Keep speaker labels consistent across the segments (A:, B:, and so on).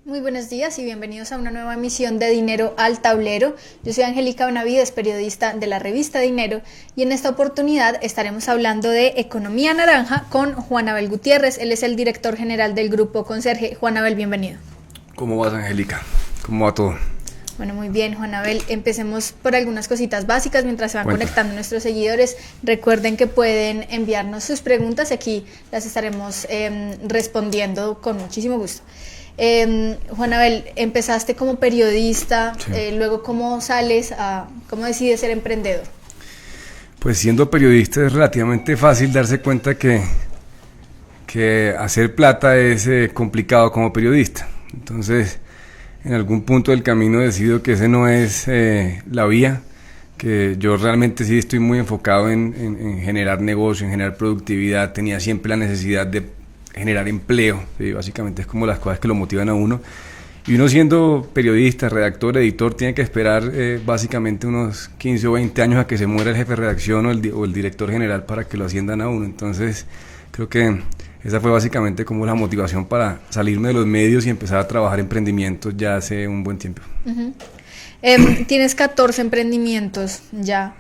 A: Muy buenos días y bienvenidos a una nueva emisión de Dinero al Tablero. Yo soy Angélica Benavides, periodista de la revista Dinero, y en esta oportunidad estaremos hablando de economía naranja con Juan Abel Gutiérrez. Él es el director general del Grupo Conserje. Juan Abel, bienvenido.
B: ¿Cómo vas, Angélica? ¿Cómo va todo?
A: Bueno, muy bien, Juan Abel. Empecemos por algunas cositas básicas mientras se van conectando nuestros seguidores. Recuerden que pueden enviarnos sus preguntas. Aquí las estaremos respondiendo con muchísimo gusto. Juan Abel, empezaste como periodista, sí. Luego ¿cómo cómo decides ser emprendedor?
B: Pues siendo periodista es relativamente fácil darse cuenta que hacer plata es complicado como periodista. Entonces, en algún punto del camino decido que ese no es la vía, que yo realmente sí estoy muy enfocado en generar negocio, en generar productividad. Tenía siempre la necesidad de generar empleo, ¿sí? Básicamente es como las cosas que lo motivan a uno, y uno siendo periodista, redactor, editor, tiene que esperar básicamente unos 15 o 20 años a que se muera el jefe de redacción o el director general para que lo asciendan a uno. Entonces creo que esa fue básicamente como la motivación para salirme de los medios y empezar a trabajar emprendimientos ya hace un buen tiempo.
A: Uh-huh. Tienes 14 emprendimientos ya.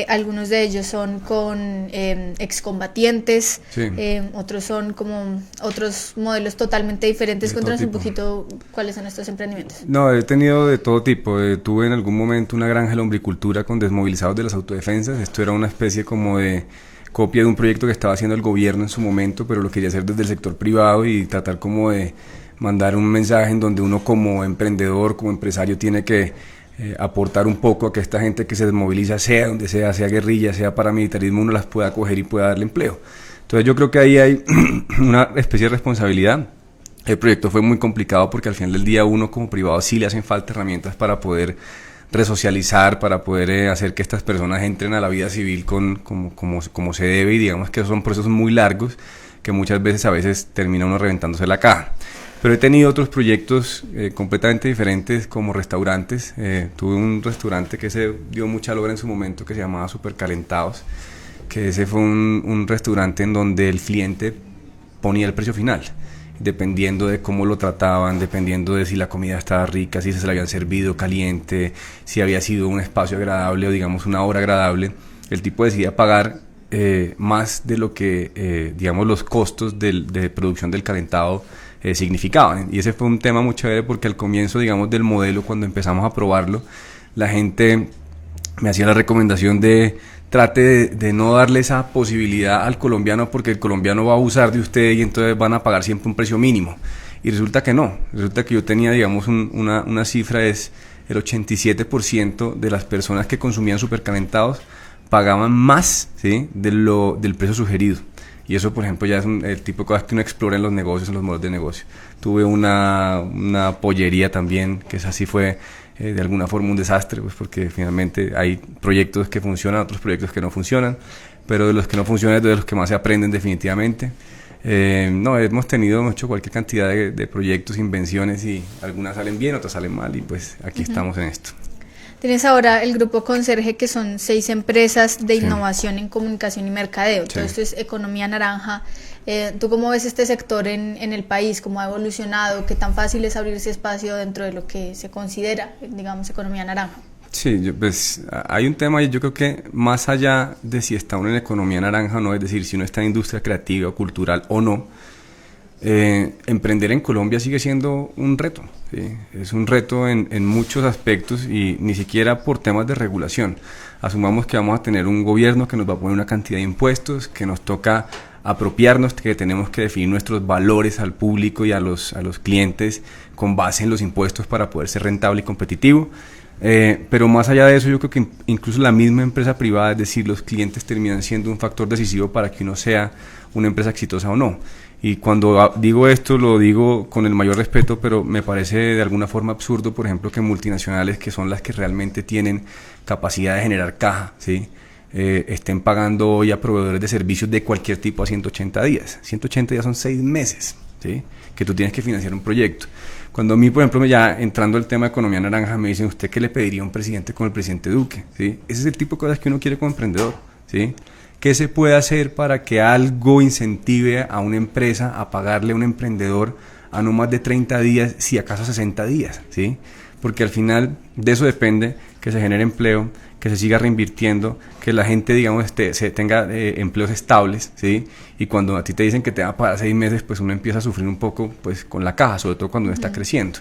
A: Algunos de ellos son con excombatientes, sí. Otros son como otros modelos totalmente diferentes. Cuéntanos un poquito cuáles son estos emprendimientos.
B: No, he tenido de todo tipo. Tuve en algún momento una granja de lombricultura con desmovilizados de las autodefensas. Esto era una especie como de copia de un proyecto que estaba haciendo el gobierno en su momento, pero lo quería hacer desde el sector privado y tratar como de mandar un mensaje en donde uno como emprendedor, como empresario, tiene que aportar un poco a que esta gente que se desmoviliza, sea donde sea guerrilla, sea paramilitarismo, uno las pueda acoger y pueda darle empleo. Entonces yo creo que ahí hay una especie de responsabilidad. El proyecto fue muy complicado porque al final del día uno como privado sí le hacen falta herramientas para poder resocializar, para poder hacer que estas personas entren a la vida civil como se debe, y digamos que son procesos muy largos que muchas veces termina uno reventándose la caja. Pero he tenido otros proyectos completamente diferentes como restaurantes. Tuve un restaurante que se dio mucha logra en su momento que se llamaba Supercalentados, que ese fue un restaurante en donde el cliente ponía el precio final, dependiendo de cómo lo trataban, dependiendo de si la comida estaba rica, si se la habían servido caliente, si había sido un espacio agradable o digamos una hora agradable. El tipo decidía pagar más de lo que digamos los costos de producción del calentado significaban, y ese fue un tema muy chévere porque al comienzo, digamos, del modelo, cuando empezamos a probarlo, la gente me hacía la recomendación de trate de no darle esa posibilidad al colombiano porque el colombiano va a abusar de usted y entonces van a pagar siempre un precio mínimo, y resulta que no, resulta que yo tenía, digamos, una cifra, es el 87% de las personas que consumían supercalentados pagaban más, ¿sí?, del precio sugerido. Y eso, por ejemplo, ya es el tipo de cosas que uno explora en los negocios, en los modelos de negocio. Tuve una pollería también, que esa sí fue de alguna forma un desastre, pues porque finalmente hay proyectos que funcionan, otros proyectos que no funcionan, pero de los que no funcionan es de los que más se aprenden definitivamente. No, hemos hecho cualquier cantidad de proyectos, invenciones, y algunas salen bien, otras salen mal, y pues aquí estamos en esto.
A: Tienes ahora el Grupo Conserje, que son 6 empresas de innovación en comunicación y mercadeo. Todo esto es economía naranja. ¿Tú cómo ves este sector en el país? ¿Cómo ha evolucionado? ¿Qué tan fácil es abrirse espacio dentro de lo que se considera, digamos, economía naranja?
B: Sí, pues hay un tema, y yo creo que más allá de si está uno en economía naranja o no, es decir, si uno está en industria creativa o cultural o no, emprender en Colombia sigue siendo un reto, ¿sí? Es un reto en muchos aspectos, y ni siquiera por temas de regulación. Asumamos que vamos a tener un gobierno que nos va a poner una cantidad de impuestos, que nos toca apropiarnos, que tenemos que definir nuestros valores al público y a los clientes con base en los impuestos para poder ser rentable y competitivo. Pero más allá de eso, yo creo que incluso la misma empresa privada, es decir, los clientes terminan siendo un factor decisivo para que uno sea una empresa exitosa o no. Y cuando digo esto, lo digo con el mayor respeto, pero me parece de alguna forma absurdo, por ejemplo, que multinacionales, que son las que realmente tienen capacidad de generar caja, ¿sí?, estén pagando hoy a proveedores de servicios de cualquier tipo a 180 días. 180 días son 6 meses, ¿sí?, que tú tienes que financiar un proyecto. Cuando a mí, por ejemplo, ya entrando al tema de economía naranja, me dicen, ¿usted qué le pediría a un presidente como el presidente Duque? ¿Sí? Ese es el tipo de cosas que uno quiere como emprendedor, ¿sí?, ¿qué se puede hacer para que algo incentive a una empresa a pagarle a un emprendedor a no más de 30 días, si acaso 60 días, ¿sí? Porque al final de eso depende que se genere empleo, que se siga reinvirtiendo, que la gente, digamos, se tenga empleos estables, ¿sí? Y cuando a ti te dicen que te va a pagar 6 meses, pues uno empieza a sufrir un poco, pues, con la caja, sobre todo cuando uno está creciendo.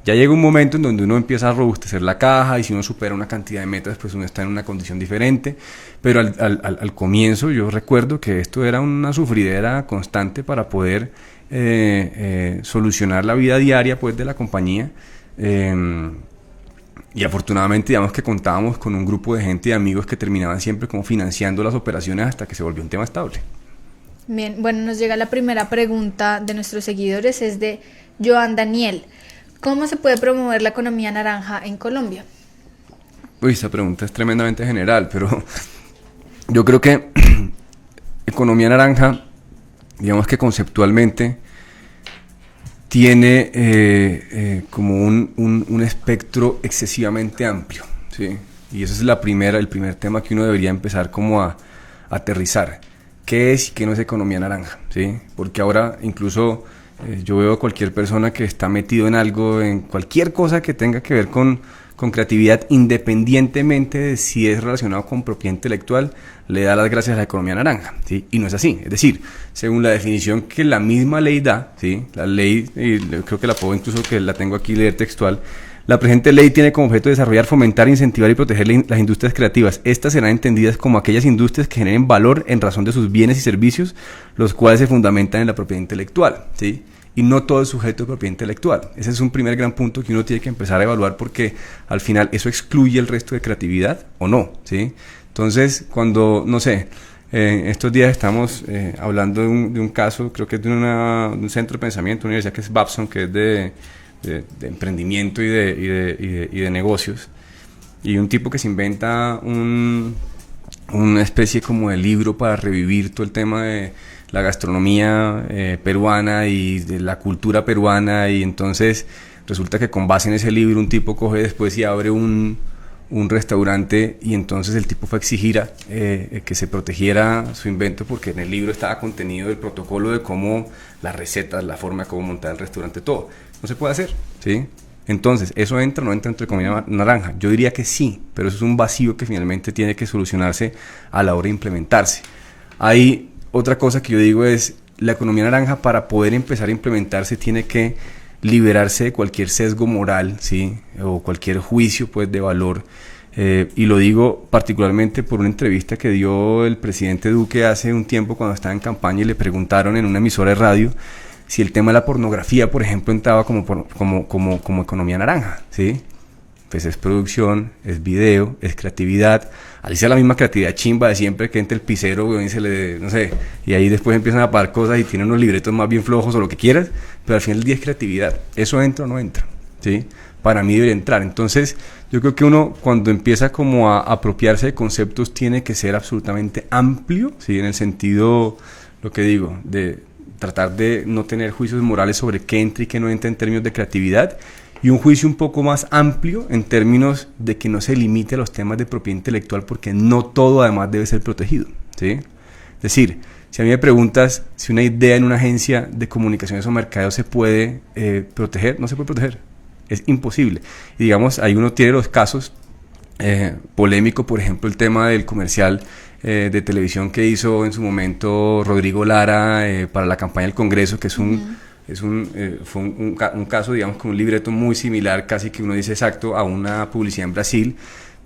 B: Ya llega un momento en donde uno empieza a robustecer la caja, y si uno supera una cantidad de metas, pues uno está en una condición diferente, pero al comienzo yo recuerdo que esto era una sufridera constante para poder solucionar la vida diaria, pues, de la compañía. Y afortunadamente, digamos que contábamos con un grupo de gente y amigos que terminaban siempre como financiando las operaciones hasta que se volvió un tema estable.
A: Bien, bueno, nos llega la primera pregunta de nuestros seguidores, es de Joan Daniel. ¿Cómo se puede promover la economía naranja en Colombia?
B: Uy, esa pregunta es tremendamente general, pero yo creo que economía naranja, digamos que conceptualmente tiene como un espectro excesivamente amplio, ¿sí? Y ese es el primer tema que uno debería empezar como a aterrizar. ¿Qué es y qué no es economía naranja? ¿Sí? Porque ahora incluso yo veo a cualquier persona que está metido en algo, en cualquier cosa que tenga que ver con creatividad, independientemente de si es relacionado con propiedad intelectual, le da las gracias a la economía naranja, ¿sí? Y no es así. Es decir, según la definición que la misma ley da, ¿sí? La ley, y creo que la puedo incluso, que la tengo aquí, leer textual, la presente ley tiene como objeto desarrollar, fomentar, incentivar y proteger las industrias creativas. Estas serán entendidas como aquellas industrias que generen valor en razón de sus bienes y servicios, los cuales se fundamentan en la propiedad intelectual, ¿sí? Y no todo es sujeto de propiedad intelectual. Ese es un primer gran punto que uno tiene que empezar a evaluar, porque al final eso excluye el resto de creatividad o no, ¿sí? Entonces, cuando, no sé, estos días estamos hablando de un caso, creo que es de un centro de pensamiento, una universidad que es Babson, que es de emprendimiento y de negocios, y un tipo que se inventa una especie como de libro para revivir todo el tema de la gastronomía peruana y de la cultura peruana, y entonces resulta que con base en ese libro un tipo coge después y abre un restaurante, y entonces el tipo fue a exigir que se protegiera su invento, porque en el libro estaba contenido el protocolo de cómo las recetas, la forma de cómo montar el restaurante, todo. No se puede hacer, ¿sí? Entonces, ¿eso entra o no entra entre economía naranja? Yo diría que sí, pero eso es un vacío que finalmente tiene que solucionarse a la hora de implementarse. Hay otra cosa que yo digo es, la economía naranja, para poder empezar a implementarse, tiene que liberarse de cualquier sesgo moral, ¿sí? O cualquier juicio, pues, de valor. Y lo digo particularmente por una entrevista que dio el presidente Duque hace un tiempo cuando estaba en campaña, y le preguntaron en una emisora de radio si el tema de la pornografía, por ejemplo, entraba como economía naranja, ¿sí? Pues es producción, es video, es creatividad. Así sea la misma creatividad chimba de siempre, que entre el pisero, güey, y se le, no sé, y ahí después empiezan a pagar cosas y tienen unos libretos más bien flojos o lo que quieras, pero al final del día es creatividad. ¿Eso entra o no entra? ¿Sí? Para mí debería entrar. Entonces, yo creo que uno, cuando empieza como a apropiarse de conceptos, tiene que ser absolutamente amplio, ¿sí? En el sentido, lo que digo, de tratar de no tener juicios morales sobre qué entra y qué no entra en términos de creatividad, y un juicio un poco más amplio en términos de que no se limite a los temas de propiedad intelectual, porque no todo además debe ser protegido, ¿sí? Es decir, si a mí me preguntas si una idea en una agencia de comunicaciones o mercadeo se puede proteger, no se puede proteger, es imposible. Y digamos, ahí uno tiene los casos polémicos, por ejemplo, el tema del comercial de televisión que hizo en su momento Rodrigo Lara para la campaña del Congreso, que es fue un caso, digamos, con un libreto muy similar, casi que uno dice exacto, a una publicidad en Brasil,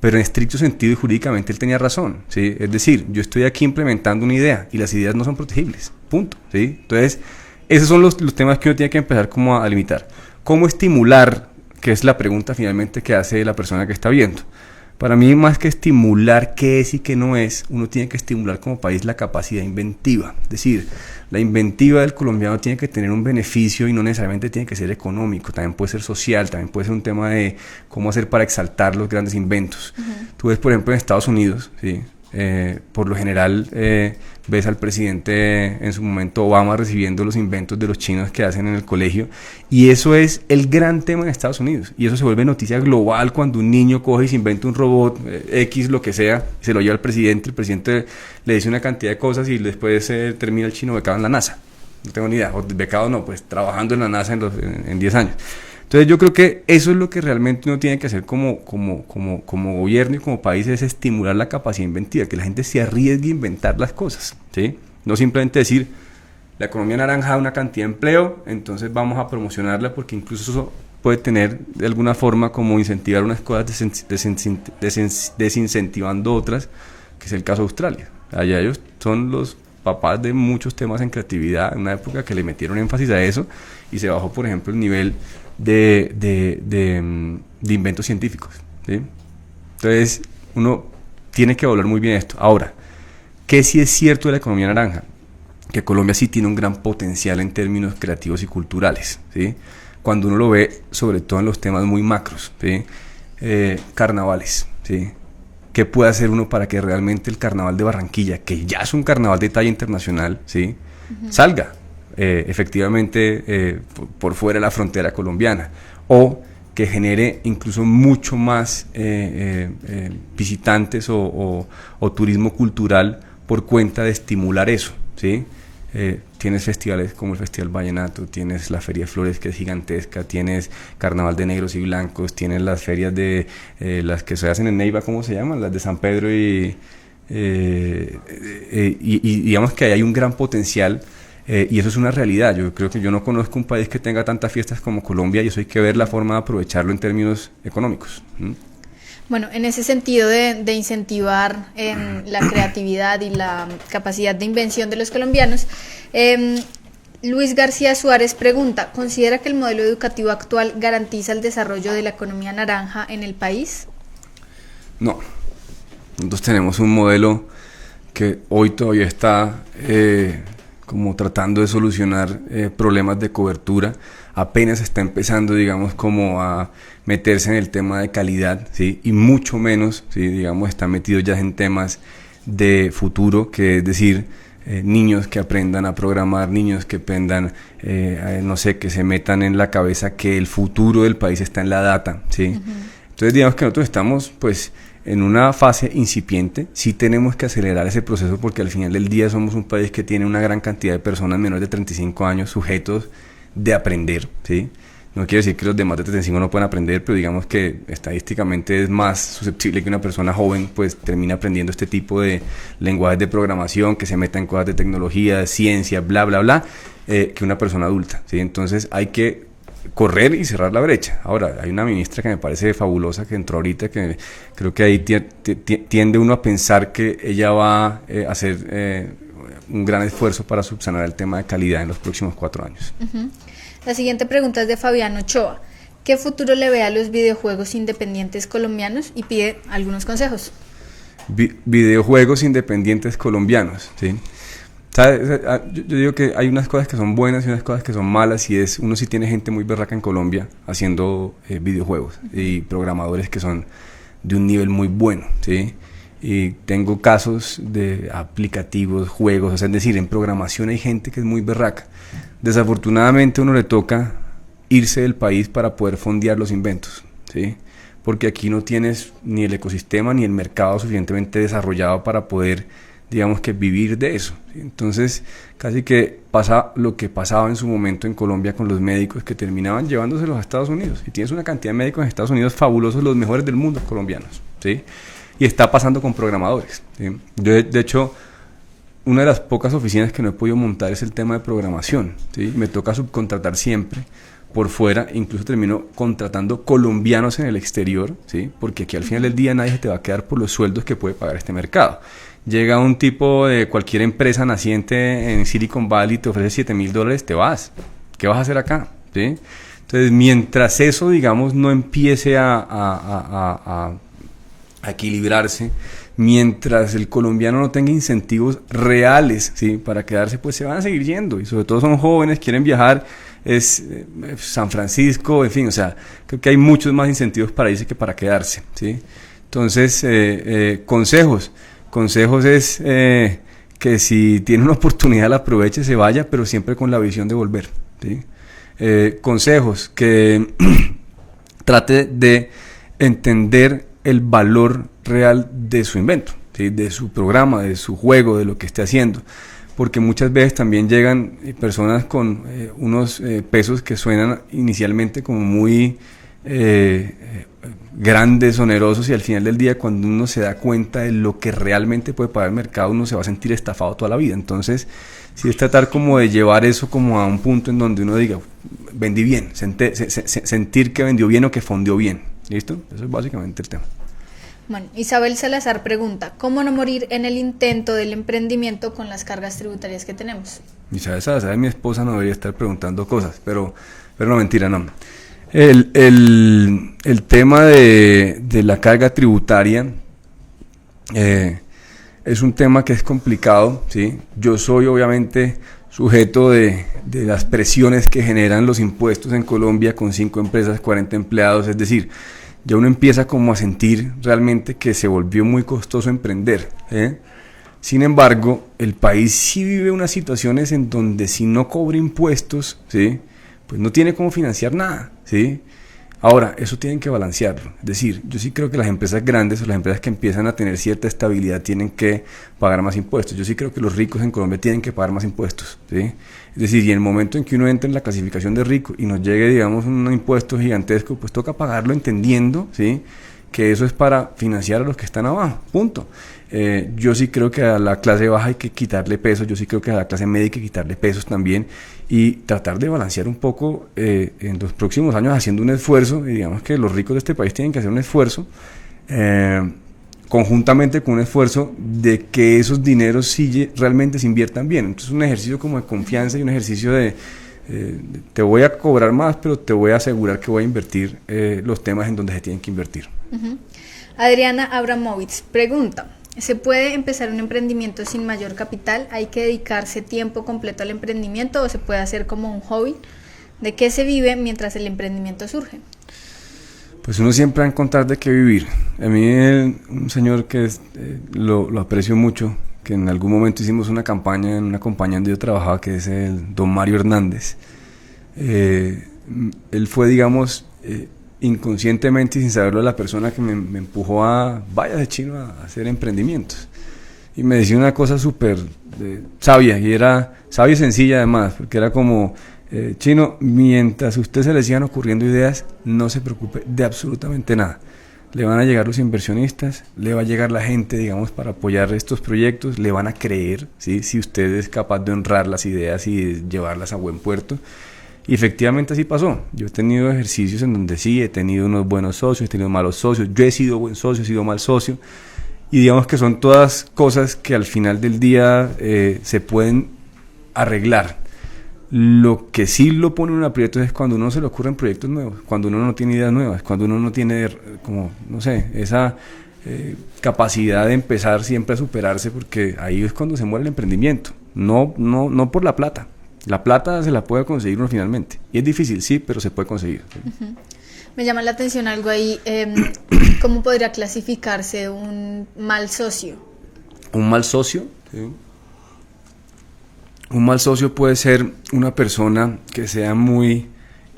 B: pero en estricto sentido y jurídicamente él tenía razón, ¿sí? Es decir, yo estoy aquí implementando una idea y las ideas no son protegibles, punto, ¿sí? Entonces, esos son los temas que uno tiene que empezar como a limitar. ¿Cómo estimular? Que es la pregunta finalmente que hace la persona que está viendo. Para mí, más que estimular qué es y qué no es, uno tiene que estimular como país la capacidad inventiva. Es decir, la inventiva del colombiano tiene que tener un beneficio, y no necesariamente tiene que ser económico, también puede ser social, también puede ser un tema de cómo hacer para exaltar los grandes inventos. Tú ves, por ejemplo, en Estados Unidos, ¿sí? Por lo general ves al presidente en su momento Obama recibiendo los inventos de los chinos que hacen en el colegio, y eso es el gran tema en Estados Unidos, y eso se vuelve noticia global cuando un niño coge y se inventa un robot X, lo que sea, se lo lleva al presidente, el presidente le dice una cantidad de cosas y después termina el chino becado en la NASA. No tengo ni idea, o becado no, pues trabajando en la NASA en 10 años. Entonces yo creo que eso es lo que realmente uno tiene que hacer como gobierno y como país, es estimular la capacidad inventiva, que la gente se arriesgue a inventar las cosas, ¿sí? No simplemente decir, la economía naranja da una cantidad de empleo, entonces vamos a promocionarla, porque incluso eso puede tener de alguna forma como incentivar unas cosas desincentivando otras, que es el caso de Australia. Allá ellos son los papás de muchos temas en creatividad, en una época que le metieron énfasis a eso y se bajó, por ejemplo, el nivel de inventos científicos, ¿sí? Entonces uno tiene que evaluar muy bien esto. Ahora, ¿qué sí es cierto de la economía naranja? Que Colombia sí tiene un gran potencial en términos creativos y culturales, ¿sí? Cuando uno lo ve, sobre todo en los temas muy macros, ¿sí? Carnavales, ¿sí? ¿Qué puede hacer uno para que realmente el carnaval de Barranquilla, que ya es un carnaval de talla internacional, ¿sí? Salga efectivamente por fuera de la frontera colombiana, o que genere incluso mucho más visitantes o turismo cultural por cuenta de estimular eso, ¿sí? Tienes festivales como el Festival Vallenato, tienes la Feria de Flores, que es gigantesca, tienes Carnaval de Negros y Blancos, tienes las ferias de las que se hacen en Neiva, ¿cómo se llaman? Las de San Pedro y digamos que ahí hay un gran potencial. Y eso es una realidad. Yo creo que yo no conozco un país que tenga tantas fiestas como Colombia, y eso hay que ver la forma de aprovecharlo en términos económicos.
A: Bueno, en ese sentido de incentivar la creatividad y la capacidad de invención de los colombianos, Luis García Suárez pregunta, ¿considera que el modelo educativo actual garantiza el desarrollo de la economía naranja en el país?
B: No. Nosotros tenemos un modelo que hoy todavía está como tratando de solucionar problemas de cobertura. Apenas está empezando, digamos, como a meterse en el tema de calidad, ¿sí? Y mucho menos, ¿sí? Digamos, está metido ya en temas de futuro, que es decir, niños que aprendan a programar, niños que aprendan, no sé, que se metan en la cabeza que el futuro del país está en la data, ¿sí? Entonces, digamos que nosotros estamos, pues, en una fase incipiente. Sí tenemos que acelerar ese proceso, porque al final del día somos un país que tiene una gran cantidad de personas menores de 35 años sujetos de aprender, ¿sí? No quiere decir que los de más de 35 no puedan aprender, pero digamos que estadísticamente es más susceptible que una persona joven pues termine aprendiendo este tipo de lenguajes de programación, que se meta en cosas de tecnología, de ciencia, bla, bla, bla, que una persona adulta, ¿sí? Entonces hay que correr y cerrar la brecha. Ahora, hay una ministra que me parece fabulosa que entró ahorita, que creo que ahí tiende uno a pensar que ella va a hacer un gran esfuerzo para subsanar el tema de calidad en los próximos 4 años.
A: La siguiente pregunta es de Fabián Ochoa. ¿Qué futuro le ve a los videojuegos independientes colombianos? Y pide algunos consejos.
B: Videojuegos independientes colombianos, ¿sí? ¿Sabes? Yo digo que hay unas cosas que son buenas y unas cosas que son malas, y uno sí tiene gente muy berraca en Colombia haciendo videojuegos y programadores que son de un nivel muy bueno, ¿sí? Y tengo casos de aplicativos, juegos, o sea, es decir, en programación hay gente que es muy berraca. Desafortunadamente a uno le toca irse del país para poder fondear los inventos, ¿sí? Porque aquí no tienes ni el ecosistema ni el mercado suficientemente desarrollado para poder, digamos, que vivir de eso. Entonces casi que pasa lo que pasaba en su momento en Colombia con los médicos, que terminaban llevándoselos a Estados Unidos, y tienes una cantidad de médicos en Estados Unidos fabulosos, los mejores del mundo colombianos, ¿sí? Y está pasando con programadores, ¿sí? Yo de hecho, una de las pocas oficinas que no he podido montar es el tema de programación, ¿sí? Me toca subcontratar siempre por fuera, incluso termino contratando colombianos en el exterior, ¿sí? Porque aquí al final del día nadie se te va a quedar por los sueldos que puede pagar este mercado. Llega un tipo de cualquier empresa naciente en Silicon Valley, te ofrece $7,000, te vas. ¿Qué vas a hacer acá? ¿Sí? Entonces, mientras eso, digamos, no empiece a equilibrarse, mientras el colombiano no tenga incentivos reales, ¿sí? Para quedarse, pues se van a seguir yendo, y sobre todo son jóvenes, quieren viajar, es San Francisco, en fin, o sea, creo que hay muchos más incentivos para irse que para quedarse, ¿sí? Entonces, consejos, Consejos es que si tiene una oportunidad la aproveche, se vaya, pero siempre con la visión de volver, ¿sí? Consejos, que trate de entender el valor real de su invento, ¿sí? De su programa, de su juego, de lo que esté haciendo, porque muchas veces también llegan personas con unos pesos que suenan inicialmente como muy grandes, onerosos, y al final del día, cuando uno se da cuenta de lo que realmente puede pagar el mercado, uno se va a sentir estafado toda la vida. Entonces sí es tratar como de llevar eso como a un punto en donde uno diga, vendí bien, sentir que vendió bien o que fondeó bien. ¿Listo? Eso es básicamente el tema.
A: Bueno, Isabel Salazar pregunta, ¿cómo no morir en el intento del emprendimiento con las cargas tributarias que tenemos?
B: Isabel Salazar, mi esposa, no debería estar preguntando cosas, pero no, mentira, no. El tema de la carga tributaria es un tema que es complicado, ¿sí? Yo soy obviamente sujeto de las presiones que generan los impuestos en Colombia con 5 empresas, 40 empleados, es decir, ya uno empieza como a sentir realmente que se volvió muy costoso emprender, ¿eh? Sin embargo, el país sí vive unas situaciones en donde si no cobra impuestos, ¿sí? Pues no tiene cómo financiar nada, ¿sí? Ahora, eso tienen que balancearlo. Es decir, yo sí creo que las empresas grandes o las empresas que empiezan a tener cierta estabilidad tienen que pagar más impuestos. Yo sí creo que los ricos en Colombia tienen que pagar más impuestos, ¿sí? Es decir, y en el momento en que uno entre en la clasificación de rico y nos llegue, digamos, un impuesto gigantesco, pues toca pagarlo entendiendo, ¿sí?, que eso es para financiar a los que están abajo, punto. Yo sí creo que a la clase baja hay que quitarle pesos, yo sí creo que a la clase media hay que quitarle pesos también, y tratar de balancear un poco en los próximos años haciendo un esfuerzo, y digamos que los ricos de este país tienen que hacer un esfuerzo, conjuntamente con un esfuerzo de que esos dineros sí realmente se inviertan bien. Entonces un ejercicio como de confianza y un ejercicio de te voy a cobrar más, pero te voy a asegurar que voy a invertir los temas en donde se tienen que invertir.
A: Adriana Abramovitz pregunta, ¿se puede empezar un emprendimiento sin mayor capital? ¿Hay que dedicarse tiempo completo al emprendimiento o se puede hacer como un hobby? ¿De qué se vive mientras el emprendimiento surge?
B: Pues uno siempre va a encontrar de qué vivir. A mí un señor que lo aprecio mucho, que en algún momento hicimos una campaña en una compañía donde yo trabajaba, que es el don Mario Hernández. Él fue, digamos, inconscientemente y sin saberlo, la persona que me empujó a, váyase chino a hacer emprendimientos. Y me decía una cosa súper sabia, y era sabia y sencilla además, porque era como, chino, mientras a usted se le sigan ocurriendo ideas, no se preocupe de absolutamente nada. Le van a llegar los inversionistas, le va a llegar la gente, digamos, para apoyar estos proyectos, le van a creer, ¿sí?, si usted es capaz de honrar las ideas y llevarlas a buen puerto. Y efectivamente así pasó. Yo he tenido ejercicios en donde sí, he tenido unos buenos socios, he tenido malos socios, yo he sido buen socio, he sido mal socio, y digamos que son todas cosas que al final del día se pueden arreglar. Lo que sí lo pone un aprieto es cuando uno se le ocurren proyectos nuevos, cuando uno no tiene ideas nuevas, cuando uno no tiene, como, no sé, esa capacidad de empezar siempre a superarse, porque ahí es cuando se muere el emprendimiento, no por la plata. La plata se la puede conseguir uno finalmente, y es difícil, sí, pero se puede conseguir.
A: Uh-huh. Me llama la atención algo ahí, ¿cómo podría clasificarse un mal socio? ¿Un mal socio?
B: Sí. Un mal socio puede ser una persona que sea muy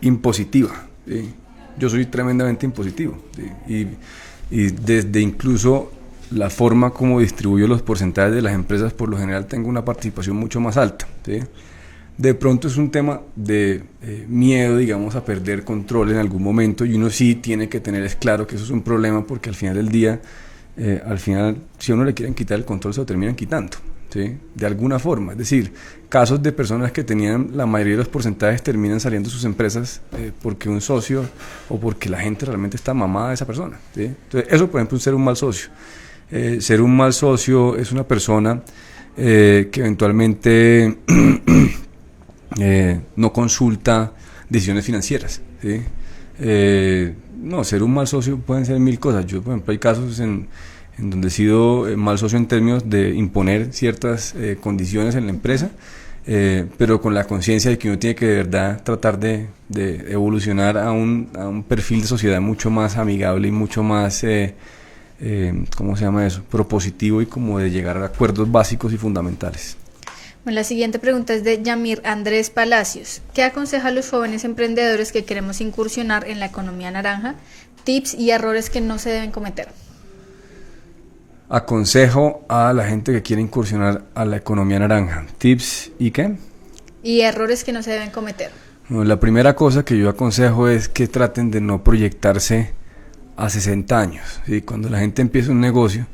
B: impositiva, ¿sí? Yo soy tremendamente impositivo, ¿sí? Y desde incluso la forma como distribuyo los porcentajes de las empresas, por lo general tengo una participación mucho más alta, ¿sí? De pronto es un tema de miedo, digamos, a perder control en algún momento, y uno sí tiene que tener es claro que eso es un problema, porque al final del día, si a uno le quieren quitar el control, se lo terminan quitando, ¿sí?, de alguna forma. Es decir, casos de personas que tenían la mayoría de los porcentajes terminan saliendo de sus empresas porque un socio o porque la gente realmente está mamada de esa persona, ¿sí? Entonces, eso, por ejemplo, es ser un mal socio. Ser un mal socio es una persona que eventualmente no consulta decisiones financieras, ¿sí? No, ser un mal socio pueden ser mil cosas. Yo, por ejemplo, hay casos en donde he sido mal socio en términos de imponer ciertas condiciones en la empresa, pero con la conciencia de que uno tiene que de verdad tratar de evolucionar a un perfil de sociedad mucho más amigable y mucho más ¿cómo se llama eso? Propositivo y como de llegar a acuerdos básicos y fundamentales.
A: Bueno, la siguiente pregunta es de Yamir Andrés Palacios. ¿Qué aconseja a los jóvenes emprendedores que queremos incursionar en la economía naranja? Tips y errores que no se deben cometer.
B: Aconsejo a la gente que quiere incursionar a la economía naranja. Tips y ¿qué?
A: Y errores que no se deben cometer.
B: Bueno, la primera cosa que yo aconsejo es que traten de no proyectarse a 60 años. ¿Sí? Cuando la gente empieza un negocio,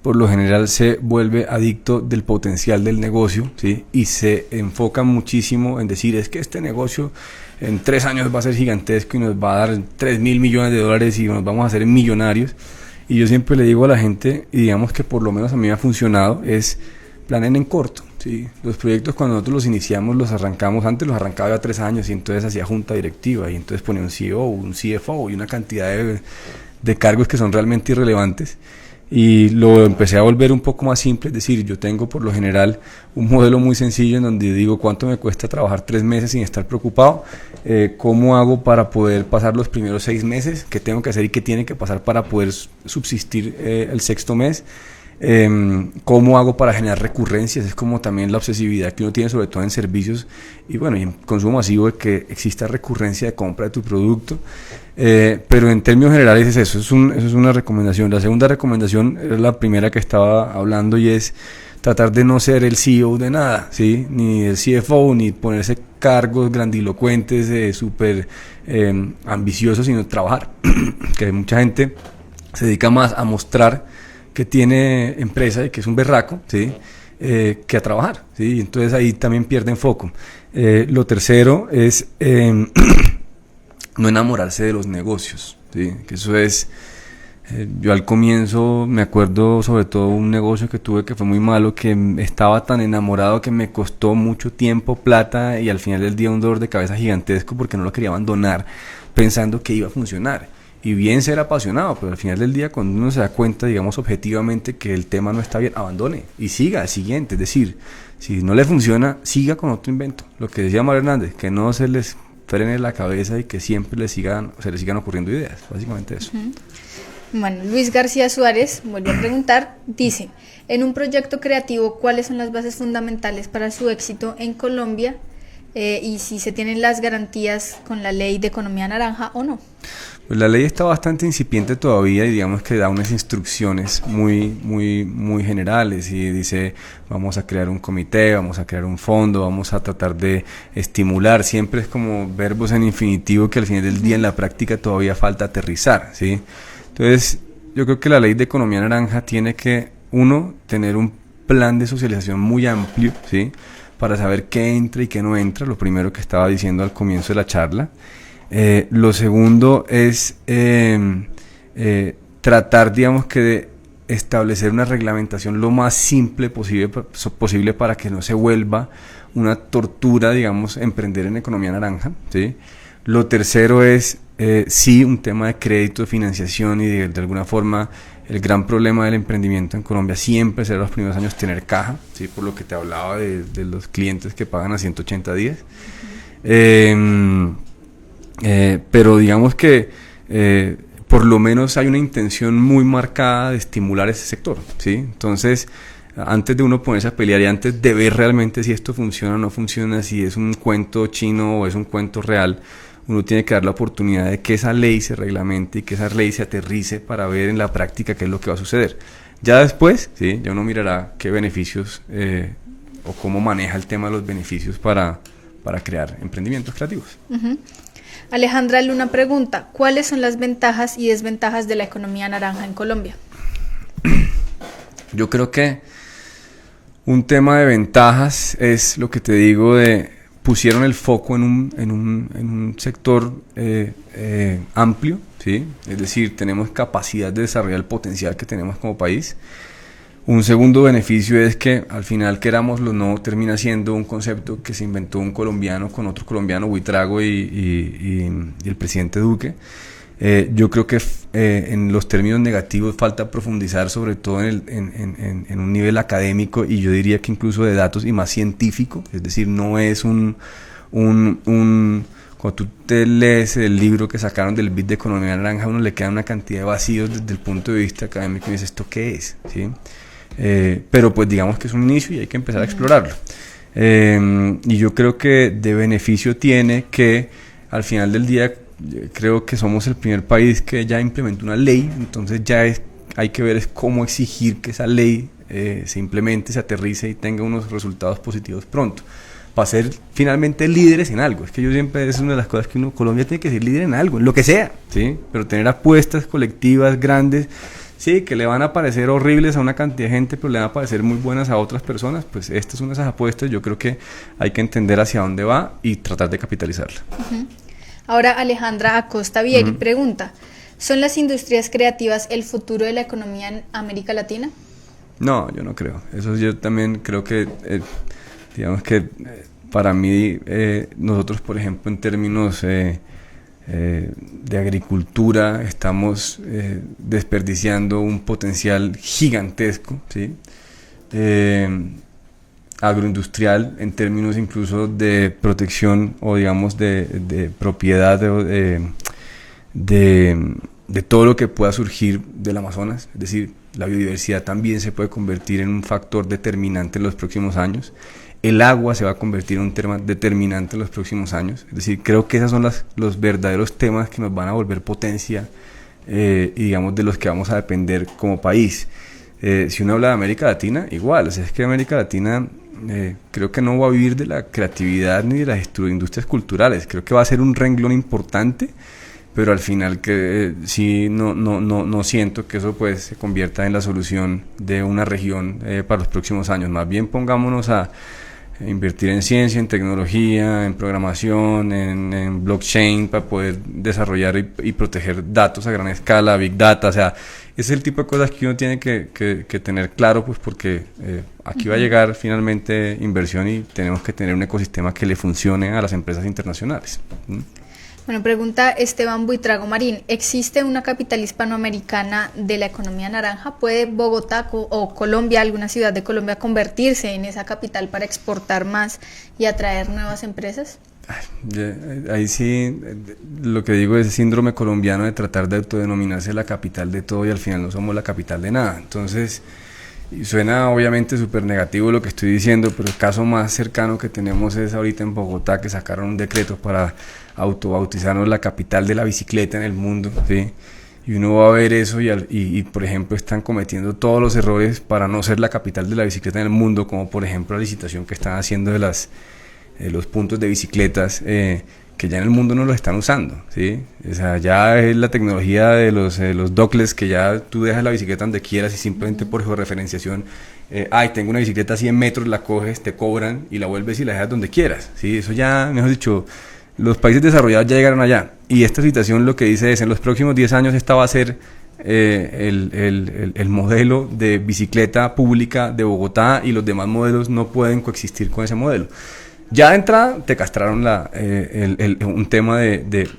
B: por lo general se vuelve adicto del potencial del negocio, ¿sí? Y se enfoca muchísimo en decir, es que este negocio en 3 años va a ser gigantesco y nos va a dar 3.000 millones de dólares y nos vamos a hacer millonarios. Y yo siempre le digo a la gente, y digamos que por lo menos a mí me ha funcionado, es planeen en corto, ¿sí? Los proyectos cuando nosotros los iniciamos, los arrancamos, antes los arrancaba ya 3 años y entonces hacía junta directiva y entonces ponía un CEO, un CFO y una cantidad de cargos que son realmente irrelevantes. Y lo empecé a volver un poco más simple, es decir, yo tengo por lo general un modelo muy sencillo en donde digo cuánto me cuesta trabajar 3 meses sin estar preocupado, cómo hago para poder pasar los primeros 6 meses, qué tengo que hacer y qué tiene que pasar para poder subsistir el 6º mes, cómo hago para generar recurrencias, es como también la obsesividad que uno tiene sobre todo en servicios y bueno, y en consumo masivo, de que exista recurrencia de compra de tu producto. Pero en términos generales es eso, eso es una recomendación. La segunda recomendación era la primera que estaba hablando y es tratar de no ser el CEO de nada, ¿sí? Ni el CFO, ni ponerse cargos grandilocuentes, súper ambiciosos, sino trabajar. Que mucha gente se dedica más a mostrar que tiene empresa y que es un berraco, ¿sí? Que a trabajar, ¿sí? Entonces ahí también pierden foco. Lo tercero es no enamorarse de los negocios, ¿sí? Que eso es, yo al comienzo me acuerdo sobre todo un negocio que tuve que fue muy malo, que estaba tan enamorado que me costó mucho tiempo, plata y al final del día un dolor de cabeza gigantesco porque no lo quería abandonar pensando que iba a funcionar. Y bien ser apasionado, pero al final del día cuando uno se da cuenta, digamos objetivamente, que el tema no está bien, abandone y siga al siguiente. Es decir, si no le funciona, siga con otro invento. Lo que decía Mario Hernández, que no se les frene la cabeza y que siempre se les sigan ocurriendo ideas, básicamente eso.
A: Bueno, Luis García Suárez vuelve a preguntar, dice, en un proyecto creativo, ¿cuáles son las bases fundamentales para su éxito en Colombia? Y si se tienen las garantías con la ley de economía naranja o no.
B: Pues la ley está bastante incipiente todavía y digamos que da unas instrucciones muy generales y dice vamos a crear un comité, vamos a crear un fondo, vamos a tratar de estimular, siempre es como verbos en infinitivo que al final del día en la práctica todavía falta aterrizar, ¿sí? Entonces yo creo que la ley de economía naranja tiene que, uno, tener un plan de socialización muy amplio, ¿sí? Para saber qué entra y qué no entra, lo primero que estaba diciendo al comienzo de la charla. Lo segundo es tratar, digamos que de establecer una reglamentación lo más simple posible para que no se vuelva una tortura, digamos, emprender en economía naranja, ¿sí? Lo tercero es, sí, un tema de crédito, de financiación y de alguna forma el gran problema del emprendimiento en Colombia siempre será los primeros años tener caja, ¿sí? Por lo que te hablaba de los clientes que pagan a 180 días. Pero digamos que por lo menos hay una intención muy marcada de estimular ese sector, ¿sí? Entonces, antes de uno ponerse a pelear y antes de ver realmente si esto funciona o no funciona, si es un cuento chino o es un cuento real, uno tiene que dar la oportunidad de que esa ley se reglamente y que esa ley se aterrice para ver en la práctica qué es lo que va a suceder. Ya después, ¿sí? Ya uno mirará qué beneficios o cómo maneja el tema de los beneficios para crear emprendimientos creativos.
A: Alejandra Luna pregunta, ¿cuáles son las ventajas y desventajas de la economía naranja en Colombia?
B: Yo creo que un tema de ventajas es lo que te digo pusieron el foco en un sector amplio, ¿sí? Es decir, tenemos capacidad de desarrollar el potencial que tenemos como país. Un segundo beneficio es que al final, querámoslo o no, termina siendo un concepto que se inventó un colombiano con otro colombiano, Buitrago y el presidente Duque. Yo creo que en los términos negativos falta profundizar sobre todo en un nivel académico y yo diría que incluso de datos y más científico, es decir, no es un cuando tú te lees el libro que sacaron del BID de Economía Naranja, a uno le queda una cantidad de vacíos desde el punto de vista académico y dice, ¿esto qué es? ¿Sí? Pero pues digamos que es un inicio y hay que empezar a explorarlo. Y yo creo que de beneficio tiene que al final del día creo que somos el primer país que ya implementó una ley, entonces ya hay que ver cómo exigir que esa ley se implemente, se aterrice y tenga unos resultados positivos pronto, para ser finalmente líderes en algo. Es que yo siempre, es una de las cosas que Colombia tiene que ser líder en algo, en lo que sea, ¿sí? Pero tener apuestas colectivas grandes, sí, que le van a parecer horribles a una cantidad de gente, pero le van a parecer muy buenas a otras personas, pues esta es una de esas apuestas. Yo creo que hay que entender hacia dónde va y tratar de capitalizarla.
A: Ahora Alejandra Acosta Vieri pregunta, ¿son las industrias creativas el futuro de la economía en América Latina?
B: No, yo no creo. Eso yo también creo que, digamos que para mí, nosotros, por ejemplo, en términos de agricultura, estamos desperdiciando un potencial gigantesco, ¿sí? Agroindustrial, en términos incluso de protección o digamos de propiedad de todo lo que pueda surgir del Amazonas. Es decir, la biodiversidad también se puede convertir en un factor determinante en los próximos años. El agua se va a convertir en un tema determinante en los próximos años. Es decir, creo que esos son los verdaderos temas que nos van a volver potencia y digamos de los que vamos a depender como país. Si uno habla de América Latina, igual, o sea, es que América Latina creo que no va a vivir de la creatividad ni de las industrias culturales. Creo que va a ser un renglón importante, pero al final que sí no siento que eso pues se convierta en la solución de una región para los próximos años. Más bien pongámonos a invertir en ciencia, en tecnología, en programación, en blockchain, para poder desarrollar y proteger datos a gran escala, big data. O sea, ese es el tipo de cosas que uno tiene que tener claro, pues porque aquí va a llegar finalmente inversión y tenemos que tener un ecosistema que le funcione a las empresas internacionales.
A: Bueno, pregunta Esteban Buitrago Marín, ¿existe una capital hispanoamericana de la economía naranja? ¿Puede Bogotá o Colombia, alguna ciudad de Colombia, convertirse en esa capital para exportar más y atraer nuevas empresas?
B: Ahí sí, lo que digo es el síndrome colombiano de tratar de autodenominarse la capital de todo y al final no somos la capital de nada. Entonces, suena obviamente súper negativo lo que estoy diciendo, pero el caso más cercano que tenemos es ahorita en Bogotá, que sacaron un decreto para autobautizarnos la capital de la bicicleta en el mundo, ¿sí? Y uno va a ver eso y por ejemplo están cometiendo todos los errores para no ser la capital de la bicicleta en el mundo, como por ejemplo la licitación que están haciendo de los puntos de bicicletas, que ya en el mundo no los están usando, ¿sí? O sea, ya es la tecnología de los dockless, que ya tú dejas la bicicleta donde quieras y simplemente por georreferenciación, tengo una bicicleta a 100 metros, la coges, te cobran y la vuelves y la dejas donde quieras, ¿sí? Eso ya, mejor dicho, los países desarrollados ya llegaron allá, y esta situación lo que dice es, en los próximos 10 años esta va a ser el modelo de bicicleta pública de Bogotá, y los demás modelos no pueden coexistir con ese modelo. Ya de entrada te castraron un tema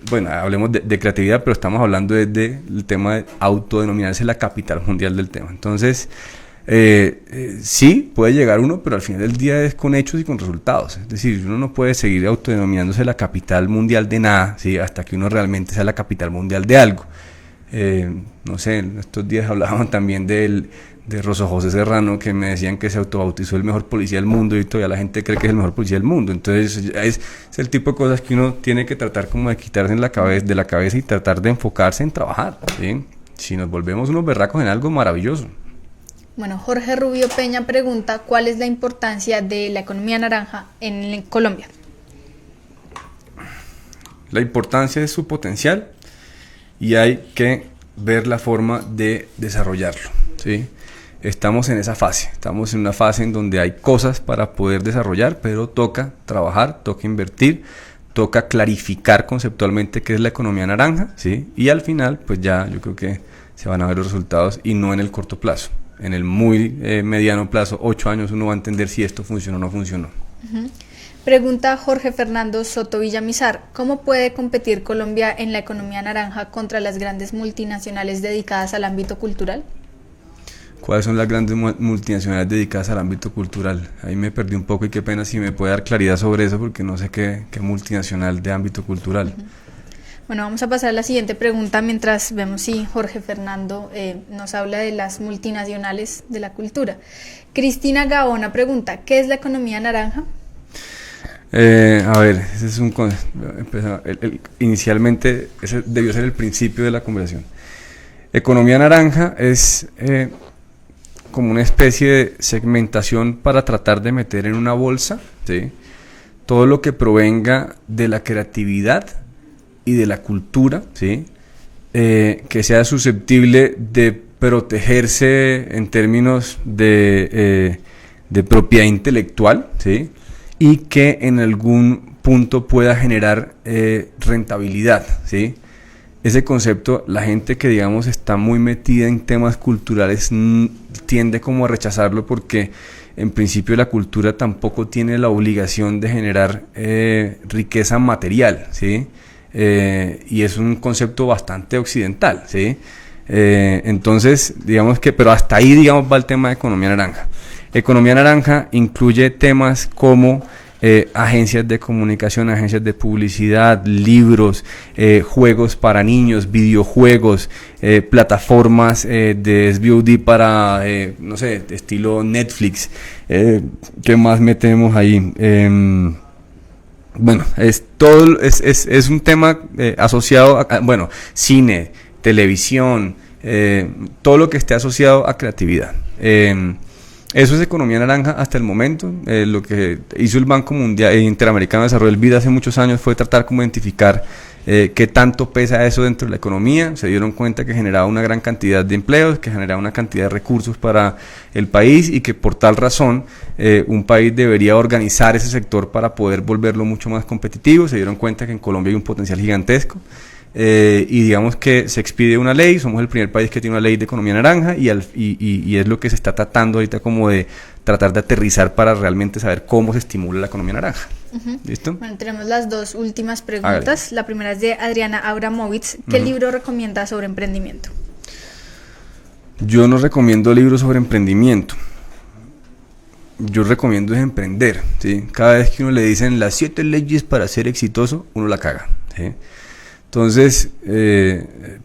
B: bueno, hablemos de creatividad, pero estamos hablando desde el tema de autodenominarse la capital mundial del tema. Entonces, sí, puede llegar uno, pero al final del día es con hechos y con resultados. Es decir, uno no puede seguir autodenominándose la capital mundial de nada, ¿sí? Hasta que uno realmente sea la capital mundial de algo. No sé, en estos días hablaban también de Rosso José Serrano, que me decían que se autobautizó el mejor policía del mundo y todavía la gente cree que es el mejor policía del mundo. Entonces es el tipo de cosas que uno tiene que tratar como de quitarse de la cabeza y tratar de enfocarse en trabajar, ¿sí? Si nos volvemos unos berracos en algo, maravilloso.
A: Bueno, Jorge Rubio Peña pregunta, ¿cuál es la importancia de la economía naranja en Colombia?
B: La importancia es su potencial y hay que ver la forma de desarrollarlo, ¿sí? Estamos en esa fase, estamos en una fase en donde hay cosas para poder desarrollar, pero toca trabajar, toca invertir, toca clarificar conceptualmente qué es la economía naranja, ¿sí? Y al final, pues ya yo creo que se van a ver los resultados, y no en el corto plazo. En el muy mediano plazo, 8 años, uno va a entender si esto funcionó o no funcionó.
A: Pregunta Jorge Fernando Soto Villamizar, ¿cómo puede competir Colombia en la economía naranja contra las grandes multinacionales dedicadas al ámbito cultural?
B: ¿Cuáles son las grandes multinacionales dedicadas al ámbito cultural? Ahí me perdí un poco y qué pena si me puede dar claridad sobre eso porque no sé qué multinacional de ámbito cultural.
A: Bueno, vamos a pasar a la siguiente pregunta mientras vemos si Jorge Fernando nos habla de las multinacionales de la cultura. Cristina Gaona pregunta, ¿qué es la economía naranja?
B: A ver, ese es inicialmente ese debió ser el principio de la conversación. Economía naranja es como una especie de segmentación para tratar de meter en una bolsa, ¿sí?, todo lo que provenga de la creatividad y de la cultura, ¿sí?, que sea susceptible de protegerse en términos de propiedad intelectual, ¿sí?, y que en algún punto pueda generar rentabilidad, ¿sí? Ese concepto, la gente que digamos está muy metida en temas culturales tiende como a rechazarlo porque en principio la cultura tampoco tiene la obligación de generar riqueza material, ¿sí? Y es un concepto bastante occidental, ¿sí? Entonces, digamos que, pero hasta ahí digamos va el tema de economía naranja. Economía naranja incluye temas como agencias de comunicación, agencias de publicidad, libros, juegos para niños, videojuegos, plataformas de SVOD para, no sé, estilo Netflix. ¿Qué más metemos ahí? Bueno, es un tema asociado a, bueno, cine, televisión, todo lo que esté asociado a creatividad. Eso es economía naranja hasta el momento. Lo que hizo el Banco Mundial Interamericano de Desarrollo del BID hace muchos años fue tratar como identificar qué tanto pesa eso dentro de la economía. Se dieron cuenta que generaba una gran cantidad de empleos, que generaba una cantidad de recursos para el país y que por tal razón un país debería organizar ese sector para poder volverlo mucho más competitivo. Se dieron cuenta que en Colombia hay un potencial gigantesco. Y digamos que se expide una ley, somos el primer país que tiene una ley de economía naranja y es lo que se está tratando ahorita como de tratar de aterrizar para realmente saber cómo se estimula la economía naranja. ¿Listo?
A: Bueno, tenemos las dos últimas preguntas. Hágale. La primera es de Adriana Abramovitz. ¿Qué libro recomienda sobre emprendimiento?
B: Yo no recomiendo libros sobre emprendimiento. Yo recomiendo es emprender, ¿sí? Cada vez que uno le dicen las 7 leyes para ser exitoso, uno la caga, ¿sí? Entonces,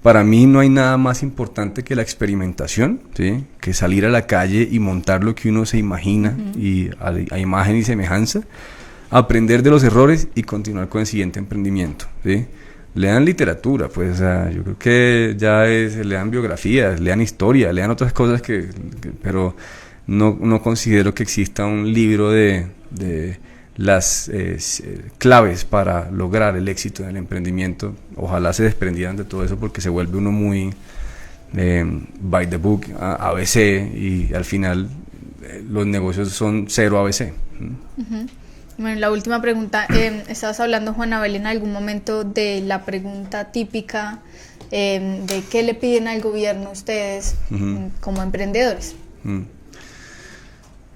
B: para mí no hay nada más importante que la experimentación, ¿sí?, que salir a la calle y montar lo que uno se imagina y a imagen y semejanza, aprender de los errores y continuar con el siguiente emprendimiento, ¿sí? Lean literatura, pues, o sea, yo creo que lean biografías, lean historia, lean otras cosas pero no considero que exista un libro de las claves para lograr el éxito en el emprendimiento. Ojalá se desprendieran de todo eso porque se vuelve uno muy by the book, ABC, y al final los negocios son 0 ABC.
A: Bueno, la última pregunta, estabas hablando, Juan Abel, en algún momento de la pregunta típica de qué le piden al gobierno ustedes como emprendedores.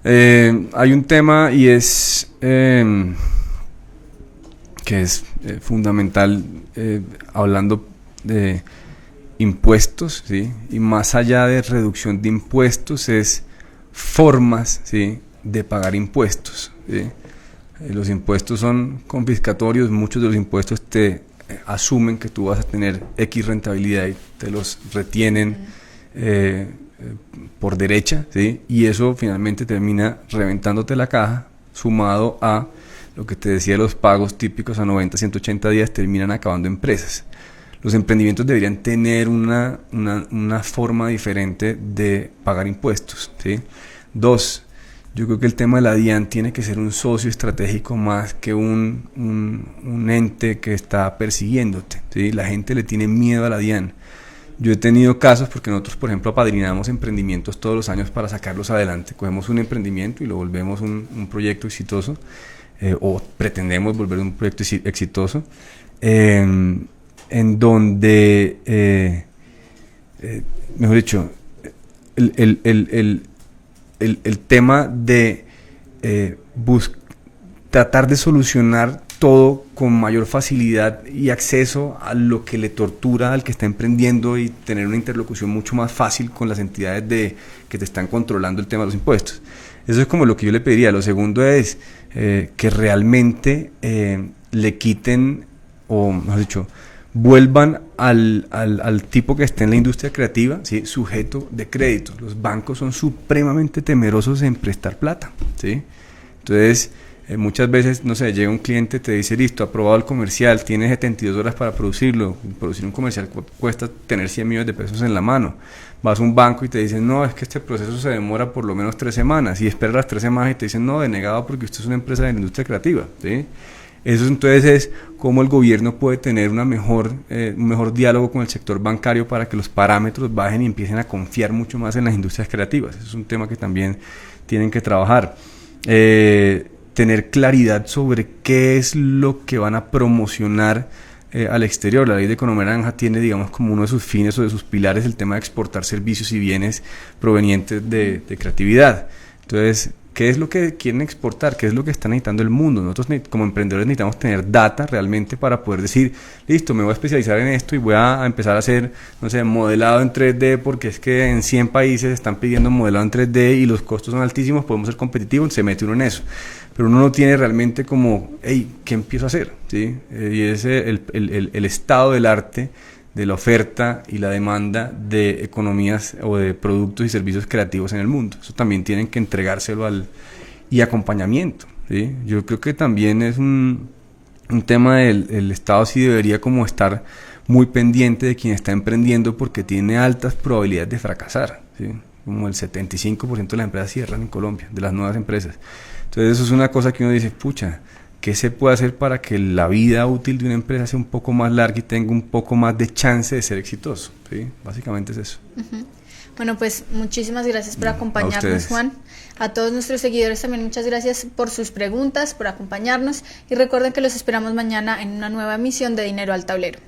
B: Hay un tema y es que es fundamental, hablando de impuestos, ¿sí?, y más allá de reducción de impuestos es formas, ¿sí?, de pagar impuestos, ¿sí? Los impuestos son confiscatorios, muchos de los impuestos te asumen que tú vas a tener X rentabilidad y te los retienen por derecha, ¿sí? Y eso finalmente termina reventándote la caja, sumado a lo que te decía, los pagos típicos a 90, 180 días terminan acabando empresas. Los emprendimientos deberían tener una forma diferente de pagar impuestos, ¿sí? 2, yo creo que el tema de la DIAN tiene que ser un socio estratégico más que un ente que está persiguiéndote, ¿sí? La gente le tiene miedo a la DIAN. Yo he tenido casos porque nosotros, por ejemplo, apadrinamos emprendimientos todos los años para sacarlos adelante. Cogemos un emprendimiento y lo volvemos un proyecto exitoso, o pretendemos volver un proyecto exitoso, en donde, mejor dicho, el tema de tratar de solucionar todo con mayor facilidad y acceso a lo que le tortura al que está emprendiendo y tener una interlocución mucho más fácil con las entidades que te están controlando el tema de los impuestos. Eso es como lo que yo le pediría. Lo segundo es que realmente le quiten, o mejor dicho, vuelvan al tipo que esté en la industria creativa, ¿sí?, sujeto de crédito. Los bancos son supremamente temerosos en prestar plata, ¿sí? Entonces, muchas veces, no sé, llega un cliente, te dice, listo, aprobado el comercial, tienes 72 horas para producirlo. Producir un comercial cuesta tener 100 millones de pesos en la mano. Vas a un banco y te dicen, no, es que este proceso se demora por lo menos 3 semanas. Y esperas las 3 semanas y te dicen, no, denegado porque usted es una empresa de la industria creativa, ¿sí? Eso entonces es cómo el gobierno puede tener un mejor diálogo con el sector bancario para que los parámetros bajen y empiecen a confiar mucho más en las industrias creativas. Eso es un tema que también tienen que trabajar. Tener claridad sobre qué es lo que van a promocionar al exterior. La ley de economía naranja tiene, digamos, como uno de sus fines o de sus pilares el tema de exportar servicios y bienes provenientes de creatividad. Entonces, ¿qué es lo que quieren exportar? ¿Qué es lo que está necesitando el mundo? Nosotros como emprendedores necesitamos tener data realmente para poder decir, listo, me voy a especializar en esto y voy a empezar a hacer, no sé, modelado en 3D, porque es que en 100 países están pidiendo modelado en 3D y los costos son altísimos, podemos ser competitivos, se mete uno en eso. Pero uno no tiene realmente como, hey, ¿qué empiezo a hacer? ¿Sí? Y es el estado del arte, de la oferta y la demanda de economías o de productos y servicios creativos en el mundo. Eso también tienen que entregárselo y acompañamiento, ¿sí? Yo creo que también es un tema el Estado sí debería como estar muy pendiente de quien está emprendiendo porque tiene altas probabilidades de fracasar, ¿sí? Como el 75% de las empresas cierran en Colombia, de las nuevas empresas. Entonces eso es una cosa que uno dice, pucha, ¿qué se puede hacer para que la vida útil de una empresa sea un poco más larga y tenga un poco más de chance de ser exitoso? ¿Sí? Básicamente es eso.
A: Uh-huh. Bueno, pues muchísimas gracias por acompañarnos, Juan. A todos nuestros seguidores también muchas gracias por sus preguntas, por acompañarnos y recuerden que los esperamos mañana en una nueva emisión de Dinero al Tablero.